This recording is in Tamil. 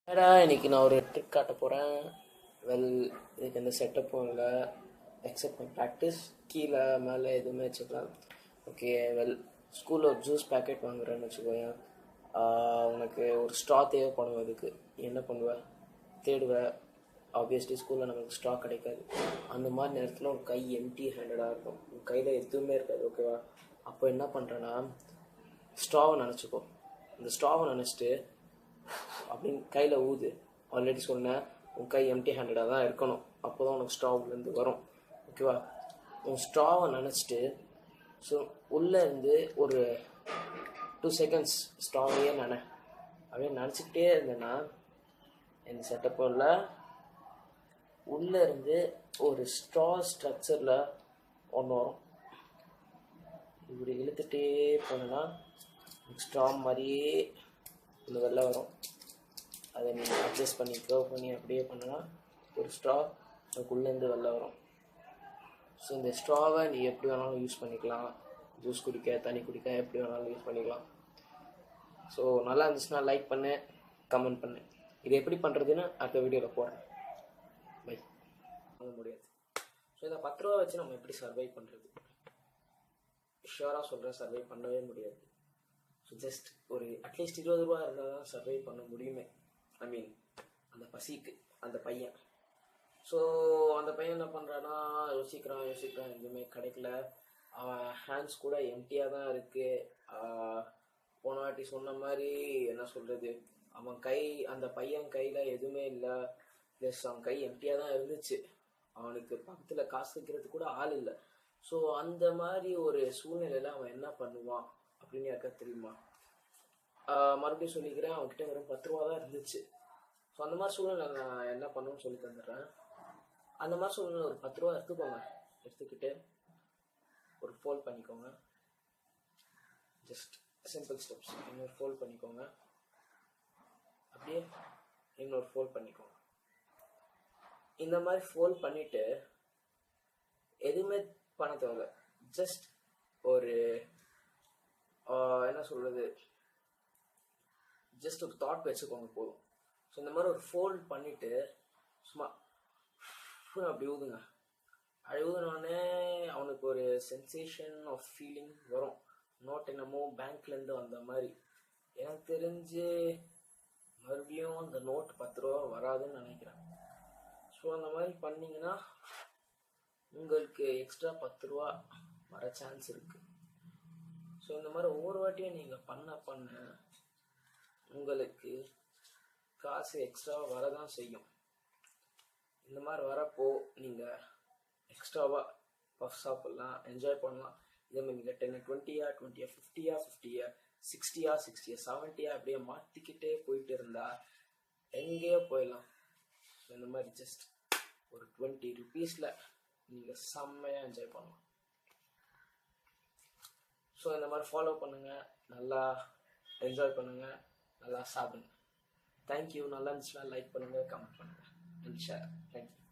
இன்னைக்கு நான் ஒரு ட்ரிக் காட்ட போகிறேன். இதுக்கு எந்த செட்டப்பும் இல்லை, எக்ஸப்ட் மை ப்ராக்டிஸ். கீழே மேலே எதுவுமே வச்சுக்கலாம். ஓகே, ஸ்கூலில் ஒரு ஜூஸ் பேக்கெட் வாங்குறேன்னு வச்சுக்கோயேன். உனக்கு ஒரு ஸ்ட்ரா தேவைப்படும். அதுக்கு என்ன பண்ணுவேன்? தேடுவேன். ஆப்வியஸ்லி ஸ்கூலில் நமக்கு ஸ்ட்ரா கிடைக்காது. அந்த மாதிரி நேரத்தில் உன் கை எம்டி ஹேண்டடாக இருக்கும், உன் கையில் எதுவுமே இருக்காது. ஓகேவா? அப்போ என்ன பண்ணுறேன்னா, ஸ்ட்ராவை நினச்சிக்கோ. இந்த ஸ்ட்ராவை நினச்சிட்டு அப்படின்னு கையில் ஊது. ஆல்ரெடி சொன்னேன், உன் கை எம்டி ஹேண்டடாக தான் இருக்கணும், அப்போ தான் உனக்கு ஸ்ட்ராவ்லேருந்து வரும். ஓகேவா? உன் ஸ்ட்ராவை நினச்சிட்டு உள்ளேருந்து ஒரு 2 செகண்ட்ஸ் ஸ்ட்ராவையே அப்படியே நினச்சிக்கிட்டே இருந்தேன்னா, இந்த செட்டப்பில் உள்ளேருந்து ஒரு ஸ்ட்ரா ஸ்ட்ரக்சரில் ஒன்று வரும். இப்படி இழுத்துட்டே போனேன்னா ஸ்ட்ரா மாதிரியே இந்த வெளில வரும். அதை நீ அட்ஜஸ்ட் பண்ணி கர்வ் பண்ணி அப்படியே பண்ணனா ஒரு ஸ்ட்ரா அதுக்குள்ளேருந்து வெளில வரும். ஸோ இந்த ஸ்ட்ராவை நீ எப்படி வேணாலும் யூஸ் பண்ணிக்கலாம். ஜூஸ் குடிக்க, தண்ணி குடிக்க, எப்படி வேணாலும் யூஸ் பண்ணிக்கலாம். ஸோ நல்லா இருந்துச்சுன்னா லைக் பண்ணு, கமெண்ட் பண்ணு. இது எப்படி பண்ணுறதுன்னு அடுத்த வீடியோவில் போடுறேன். பை. வாங்க முடியாது. ஸோ இதை 10 ரூபா வச்சு நம்ம எப்படி சர்வை பண்ணுறது? ஷுவராக சொல்கிறேன், சர்வை பண்ணவே முடியாது. ஸோ ஜஸ்ட் ஒரு அட்லீஸ்ட் 20 ரூபா இருந்தால் தான் சர்வை பண்ண முடியுமே. ஐ மீன் அந்த பசிக்கு அந்த பையன். ஸோ அந்த பையன் என்ன பண்ணுறான்னா, யோசிக்கிறான் எதுவுமே கிடைக்கல. அவன் ஹேண்ட்ஸ் கூட எம்டியாக தான் இருக்குது. போன வாட்டி சொன்ன மாதிரி என்ன சொல்கிறது, அவன் அந்த பையன் கையில் எதுவுமே இல்லை, ப்ளஸ் அவன் கை எம்டியாக தான் இருந்துச்சு. அவனுக்கு பக்கத்தில் காசு வைக்கிறது கூட ஆள் இல்லை. ஸோ அந்த மாதிரி ஒரு சூழ்நிலையில் அவன் என்ன பண்ணுவான் அப்படின்னு யாருக்கா தெரியுமா? மறுபடியும் சொல்லிக்கிறேன், அவன்கிட்ட வெறும் 10 ரூபா தான் இருந்துச்சு. ஸோ அந்த மாதிரி சூழ்நிலை நான் என்ன பண்ணுன்னு சொல்லி தந்துடுறேன். அந்த மாதிரி சூழ்நிலை ஒரு 10 ரூபா எடுத்துக்கோங்க. எடுத்துக்கிட்டு ஒரு ஃபோல்ட் பண்ணிக்கோங்க. Just simple steps. இன்னொரு ஃபோல்ட் பண்ணிக்கோங்க. அப்படியே இன்னொரு ஃபோல்ட் பண்ணிக்கோங்க. இந்த மாதிரி ஃபோல்ட் பண்ணிவிட்டு எதுவுமே பண்ண தேவை. ஜஸ்ட் ஒரு என்ன சொல்கிறது, ஜஸ்ட் ஒரு தாட் வச்சுக்கோங்க போதும். ஸோ இந்த மாதிரி ஒரு ஃபோல்ட் பண்ணிவிட்டு சும்மா அப்படி ஊதுங்க. அப்படி ஊதுனோடனே அவனுக்கு ஒரு சென்சேஷன் ஆஃப் ஃபீலிங் வரும். நோட் என்னமோ பேங்க்லேருந்து வந்த மாதிரி. எனக்கு தெரிஞ்சு மறுபடியும் அந்த நோட் 10 ரூபா வராதுன்னு நினைக்கிறேன். ஸோ அந்த மாதிரி பண்ணிங்கன்னா உங்களுக்கு எக்ஸ்ட்ரா 10 ரூபா வர சான்ஸ் இருக்குது. ஸோ இந்த மாதிரி ஒவ்வொரு வாட்டியும் நீங்கள் பண்ண உங்களுக்கு காசு எக்ஸ்ட்ரா வரதான் செய்யும். இந்த மாதிரி வரப்போ நீங்கள் எக்ஸ்ட்ராவாக பஃப் சாப்பிட்லாம், என்ஜாய் பண்ணலாம். இதே மாதிரி நீங்கள் 10 20 50 60 70 அப்படியே மாற்றிக்கிட்டே போயிட்டு இருந்தால் எங்கேயோ போயிடலாம். ஸோ இந்த மாதிரி ஜஸ்ட் ஒரு 20 ருபீஸில் நீங்கள் செம்மையாக என்ஜாய் பண்ணலாம். ஸோ இந்த மாதிரி ஃபாலோ பண்ணுங்கள், நல்லா என்ஜாய் பண்ணுங்கள், நல்லா சாப்பிடுங்க. தேங்க்யூ. நல்லா இருந்துச்சுன்னா லைக் பண்ணுங்கள், கமெண்ட் பண்ணுங்கள் அண்ட் ஷேர். தேங்க்யூ.